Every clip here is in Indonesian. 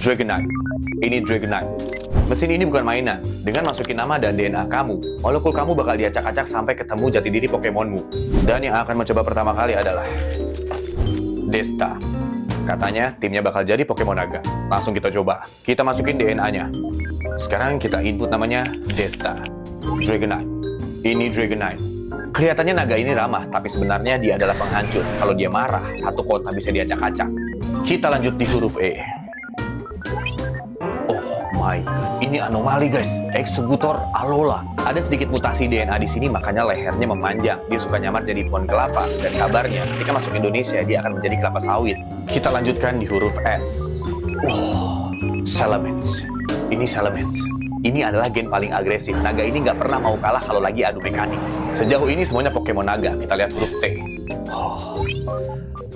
Dragonite. Ini Dragonite. Mesin ini bukan mainan. Dengan masukin nama dan DNA kamu, molekul kamu bakal diacak-acak sampai ketemu jati diri Pokemonmu. Dan yang akan mencoba pertama kali adalah Desta. Katanya timnya bakal jadi Pokemon Naga. Langsung kita coba. Kita masukin DNA-nya. Sekarang kita input namanya Desta. Dragonite. Ini Dragonite. Kelihatannya naga ini ramah, tapi sebenarnya dia adalah penghancur. Kalau dia marah, satu kota bisa diacak-acak. Kita lanjut di huruf E. Oh my god, ini anomali guys. Eksekutor Alola. Ada sedikit mutasi DNA di sini, makanya lehernya memanjang. Dia suka nyamar jadi pohon kelapa. Dan kabarnya, ketika masuk Indonesia, dia akan menjadi kelapa sawit. Kita lanjutkan di huruf S. Oh, Salamence. Ini Salamence. Ini adalah gen paling agresif. Naga ini nggak pernah mau kalah kalau lagi adu mekanik. Sejauh ini semuanya Pokemon Naga. Kita lihat huruf T. Oh,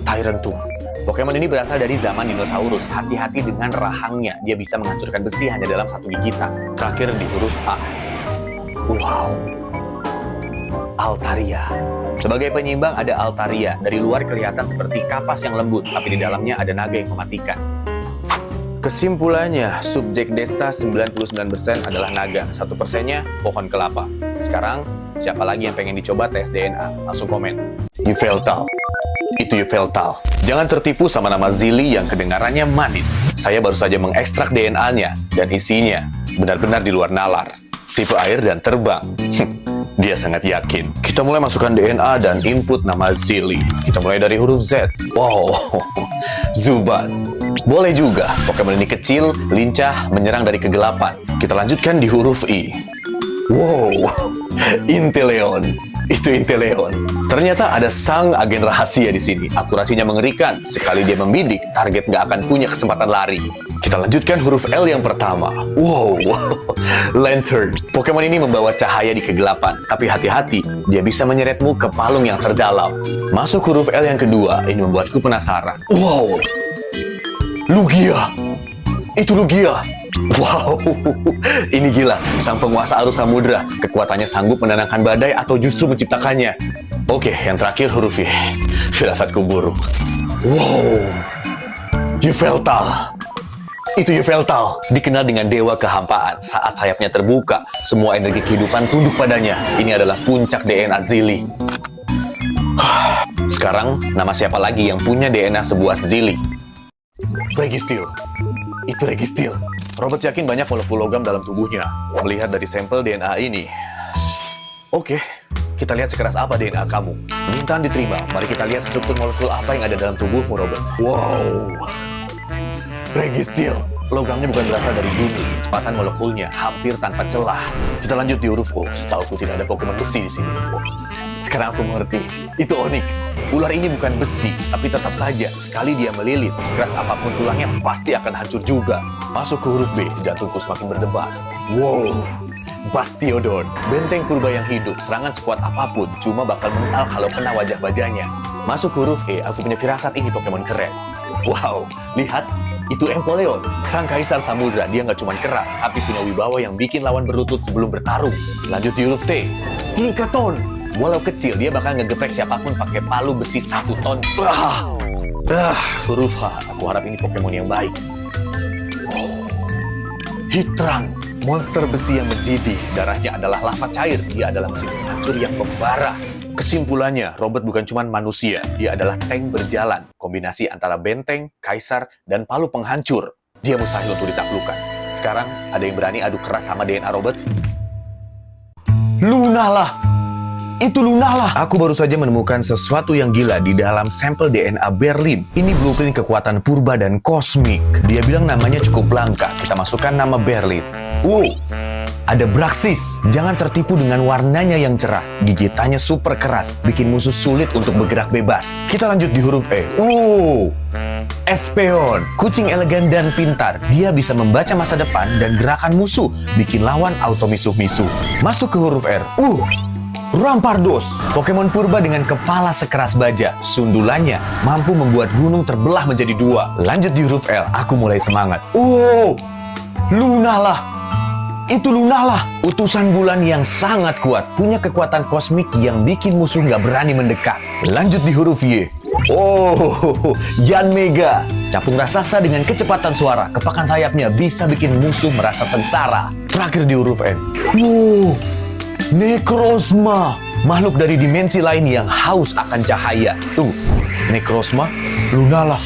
Tyranitar. Pokemon ini berasal dari zaman dinosaurus. Hati-hati dengan rahangnya. Dia bisa menghancurkan besi hanya dalam satu gigitan. Terakhir di huruf A. Wow. Altaria. Sebagai penyeimbang ada Altaria. Dari luar kelihatan seperti kapas yang lembut, tapi di dalamnya ada naga yang mematikan. Kesimpulannya, subjek Desta 99% adalah naga, 1%-nya pohon kelapa. Sekarang, siapa lagi yang pengen dicoba tes DNA? Langsung komen. Yveltal. Itu Yveltal. Jangan tertipu sama nama Zili yang kedengarannya manis. Saya baru saja mengekstrak DNA-nya, dan isinya benar-benar di luar nalar. Tipe air dan terbang. Dia sangat yakin. Kita mulai masukkan DNA dan input nama Zili. Kita mulai dari huruf Z. Wow, Zubat. Boleh juga, Pokemon ini kecil, lincah, menyerang dari kegelapan. Kita lanjutkan di huruf I. Wow, Inteleon. Itu Inteleon. Ternyata ada sang agen rahasia di sini. Akurasinya mengerikan. Sekali dia membidik, target nggak akan punya kesempatan lari. Kita lanjutkan huruf L yang pertama. Wow, Lantern. Pokemon ini membawa cahaya di kegelapan. Tapi hati-hati, dia bisa menyeretmu ke palung yang terdalam. Masuk huruf L yang kedua. Ini membuatku penasaran. Wow, Lugia. Itu Lugia. Wow, ini gila. Sang penguasa arus samudra. Kekuatannya sanggup menenangkan badai atau justru menciptakannya. Oke, yang terakhir huruf Y. Firasatku buruk. Wow, Yveltal. Itu Yveltal. Dikenal dengan dewa kehampaan. Saat sayapnya terbuka, semua energi kehidupan tunduk padanya. Ini adalah puncak DNA Zili. Sekarang, nama siapa lagi yang punya DNA sebuah Zili? Registeel. Itu Registeel. Robert yakin banyak molekul logam dalam tubuhnya. Melihat dari sampel DNA ini. Oke, kita lihat sekeras apa DNA kamu. Permintaan diterima. Mari kita lihat struktur molekul apa yang ada dalam tubuhmu, Robert. Wow. Registeel. Logamnya bukan berasal dari bumi. Kecepatan molekulnya hampir tanpa celah. Kita lanjut di huruf O. Setahuku tidak ada Pokemon besi di sini. Sekarang aku mengerti. Itu Onix. Ular ini bukan besi, tapi tetap saja sekali dia melilit, sekeras apapun tulangnya pasti akan hancur juga. Masuk ke huruf B. Jantungku semakin berdebar. Wow. Bastiodon. Benteng purba yang hidup. Serangan sekuat apapun cuma bakal mental kalau kena wajah bajanya. Masuk ke huruf E. Aku punya firasat ini Pokemon keren. Wow. Lihat. Itu Empoleon, sang kaisar samudra. Dia nggak cuma keras, tapi punya wibawa yang bikin lawan berlutut sebelum bertarung. Lanjut di huruf T. Tinkaton. Walau kecil, dia bakal ngegeprek siapapun pakai palu besi 1 ton. Huruf H. Aku harap ini Pokemon yang baik. Oh. Hitran. Monster besi yang mendidih. Darahnya adalah lava cair. Dia adalah mesin penghancur yang membara. Kesimpulannya, Robert bukan cuma manusia, dia adalah tank berjalan. Kombinasi antara benteng, kaisar, dan palu penghancur. Dia mustahil untuk ditaklukkan. Sekarang, ada yang berani adu keras sama DNA Robert? Lunala! Itu Lunala! Aku baru saja menemukan sesuatu yang gila di dalam sampel DNA Berlin. Ini blueprint kekuatan purba dan kosmik. Dia bilang namanya cukup langka. Kita masukkan nama Berlin. Ada Braxis. Jangan tertipu dengan warnanya yang cerah. Gigitannya super keras, bikin musuh sulit untuk bergerak bebas. Kita lanjut di huruf E. Espeon. Kucing elegan dan pintar. Dia bisa membaca masa depan dan gerakan musuh, bikin lawan auto misuh-misuh. Masuk ke huruf R. Rampardos. Pokemon purba dengan kepala sekeras baja. Sundulannya mampu membuat gunung terbelah menjadi 2. Lanjut di huruf L. Aku mulai semangat. Lunala. Itu Lunala, utusan bulan yang sangat kuat, punya kekuatan kosmik yang bikin musuh nggak berani mendekat. Lanjut di huruf Y. Yanmega. Capung raksasa dengan kecepatan suara, kepakan sayapnya bisa bikin musuh merasa sengsara. Terakhir di huruf N. Wow, Necrozma, makhluk dari dimensi lain yang haus akan cahaya. Tunggu, Necrozma, Lunala,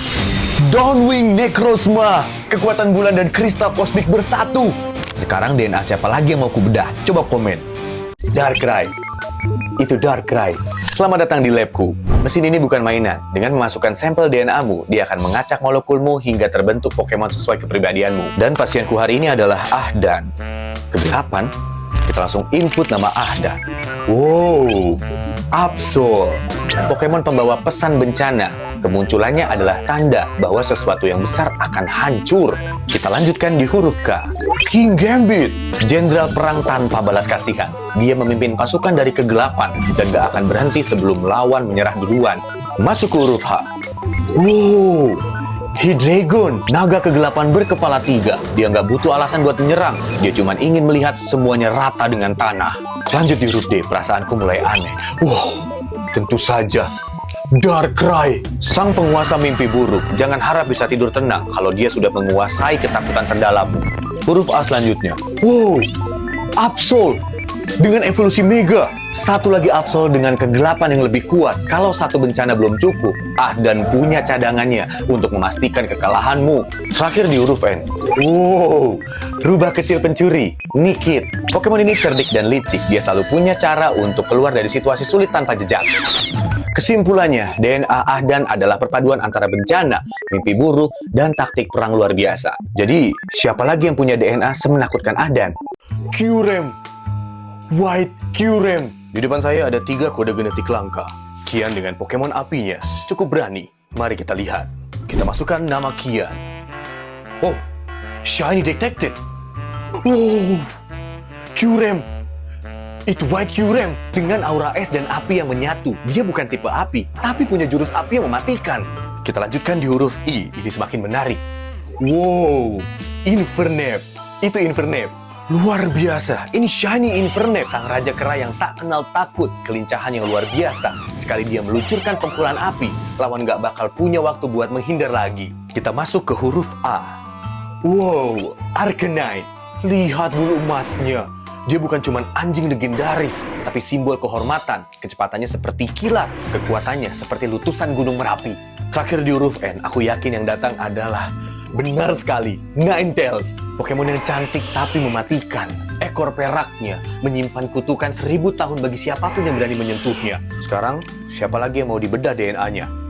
Dawnwing Necrozma, kekuatan bulan dan kristal kosmik bersatu. Sekarang DNA siapa lagi yang mau kubedah? Coba komen. Darkrai. Itu Darkrai. Selamat datang di labku. Mesin ini bukan mainan. Dengan memasukkan sampel DNA-mu, dia akan mengacak molekulmu hingga terbentuk Pokemon sesuai kepribadianmu. Dan pasienku hari ini adalah Ahdan. Kegelapan? Kita langsung input nama Ahdan. Wow, Absol. Pokemon pembawa pesan bencana. Kemunculannya adalah tanda bahwa sesuatu yang besar akan hancur. Kita lanjutkan di huruf K. King Gambit, jenderal perang tanpa balas kasihan. Dia memimpin pasukan dari kegelapan dan gak akan berhenti sebelum lawan menyerah duluan. Masuk ke huruf H. Wow, Hydreigon, naga kegelapan berkepala 3. Dia nggak butuh alasan buat menyerang. Dia cuma ingin melihat semuanya rata dengan tanah. Lanjut di huruf D, perasaanku mulai aneh. Wow, tentu saja Darkrai, sang penguasa mimpi buruk. Jangan harap bisa tidur tenang kalau dia sudah menguasai ketakutan terdalammu. Huruf A selanjutnya. Wow, Absol dengan evolusi Mega. Satu lagi Absol dengan kegelapan yang lebih kuat. Kalau satu bencana belum cukup, Ahdan punya cadangannya untuk memastikan kekalahanmu. Terakhir di huruf N. Wow, rubah kecil pencuri, Nikit. Pokemon ini cerdik dan licik. Dia selalu punya cara untuk keluar dari situasi sulit tanpa jejak. Kesimpulannya, DNA Ahdan adalah perpaduan antara bencana, mimpi buruk, dan taktik perang luar biasa. Jadi, siapa lagi yang punya DNA semenakutkan Ahdan? Kyurem, White Kyurem. Di depan saya ada 3 kode genetik langka. Kian dengan Pokemon apinya cukup berani. Mari kita lihat. Kita masukkan nama Kian. Oh, Shiny Detected. Oh, Kyurem. Itu White Kyurem dengan aura es dan api yang menyatu. Dia bukan tipe api, tapi punya jurus api yang mematikan. Kita lanjutkan di huruf I. Ini semakin menarik. Wow, Infernape. Itu Infernape. Luar biasa. Ini Shiny Infernape, sang raja kera yang tak kenal takut. Kelincahan yang luar biasa. Sekali dia meluncurkan pukulan api, lawan gak bakal punya waktu buat menghindar lagi. Kita masuk ke huruf A. Wow, Arcanine. Lihat bulu emasnya. Dia bukan cuma anjing legendaris, tapi simbol kehormatan. Kecepatannya seperti kilat, kekuatannya seperti letusan gunung Merapi. Terakhir di huruf N, aku yakin yang datang adalah benar sekali, Ninetales. Pokemon yang cantik tapi mematikan. Ekor peraknya menyimpan kutukan 1000 tahun bagi siapapun yang berani menyentuhnya. Sekarang, siapa lagi yang mau dibedah DNA-nya?